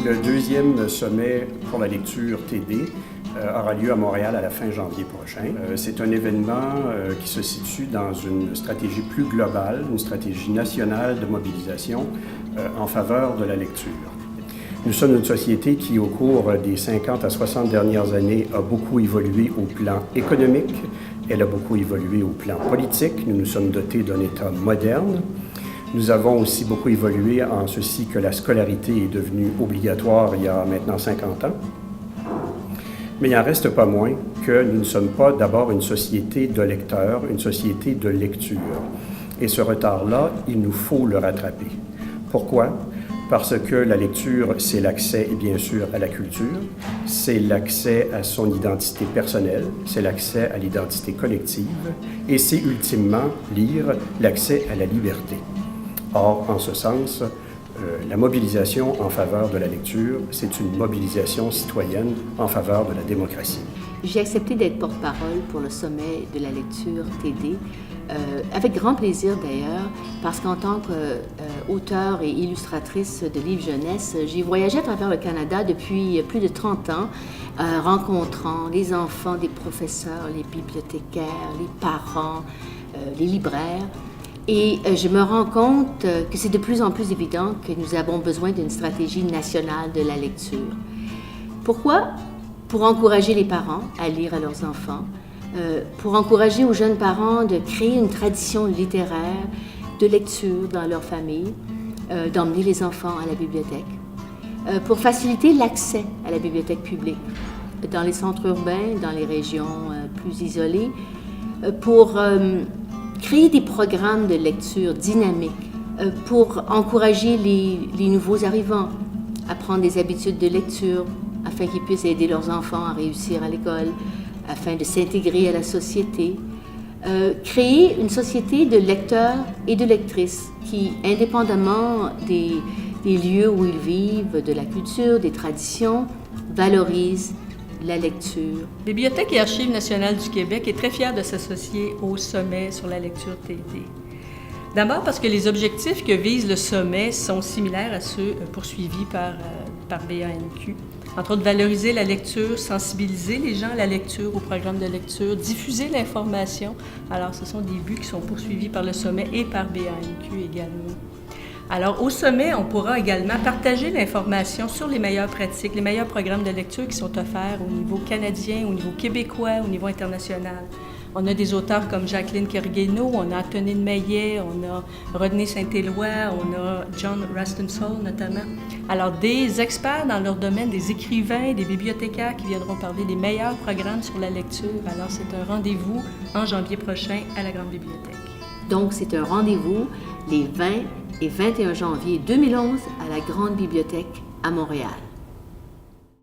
Le deuxième sommet pour la lecture TD aura lieu à Montréal à la fin janvier prochain. C'est un événement qui se situe dans une stratégie plus globale, une stratégie nationale de mobilisation en faveur de la lecture. Nous sommes une société qui, au cours des 50 à 60 dernières années, a beaucoup évolué au plan économique, elle a beaucoup évolué au plan politique. Nous nous sommes dotés d'un État moderne. Nous avons aussi beaucoup évolué en ceci que la scolarité est devenue obligatoire il y a maintenant 50 ans. Mais il n'en reste pas moins que nous ne sommes pas d'abord une société de lecteurs, une société de lecture. Et ce retard-là, il nous faut le rattraper. Pourquoi? Parce que la lecture, c'est l'accès, bien sûr, à la culture, c'est l'accès à son identité personnelle, c'est l'accès à l'identité collective, et c'est ultimement, lire, l'accès à la liberté. Or, en ce sens, la mobilisation en faveur de la lecture, c'est une mobilisation citoyenne en faveur de la démocratie. J'ai accepté d'être porte-parole pour le sommet de la lecture TD, avec grand plaisir d'ailleurs, parce qu'en tant qu'auteure et illustratrice de livres jeunesse, j'ai voyagé à travers le Canada depuis plus de 30 ans, rencontrant les enfants des professeurs, les bibliothécaires, les parents, les libraires. Et je me rends compte que c'est de plus en plus évident que nous avons besoin d'une stratégie nationale de la lecture. Pourquoi? Pour encourager les parents à lire à leurs enfants, pour encourager aux jeunes parents de créer une tradition littéraire de lecture dans leur famille, d'emmener les enfants à la bibliothèque, pour faciliter l'accès à la bibliothèque publique dans les centres urbains, dans les régions plus isolées, pour créer des programmes de lecture dynamiques, pour encourager les nouveaux arrivants à prendre des habitudes de lecture, afin qu'ils puissent aider leurs enfants à réussir à l'école, afin de s'intégrer à la société. Créer une société de lecteurs et de lectrices qui, indépendamment des lieux où ils vivent, de la culture, des traditions, valorisent la lecture. Bibliothèque et Archives nationales du Québec est très fière de s'associer au sommet sur la lecture TD. D'abord parce que les objectifs que vise le sommet sont similaires à ceux poursuivis par BANQ. Entre autres, valoriser la lecture, sensibiliser les gens à la lecture, au programme de lecture, diffuser l'information. Alors, ce sont des buts qui sont poursuivis par le sommet et par BANQ également. Alors, au sommet, on pourra également partager l'information sur les meilleures pratiques, les meilleurs programmes de lecture qui sont offerts au niveau canadien, au niveau québécois, au niveau international. On a des auteurs comme Jacqueline Kergueno, on a Antonine Maillet, on a Rodney Saint-Éloi, on a John Rastensoll notamment. Alors, des experts dans leur domaine, des écrivains, des bibliothécaires qui viendront parler des meilleurs programmes sur la lecture. Alors, c'est un rendez-vous en janvier prochain à la Grande Bibliothèque. Donc, c'est un rendez-vous les 20 et 21 janvier 2011 à la Grande Bibliothèque à Montréal.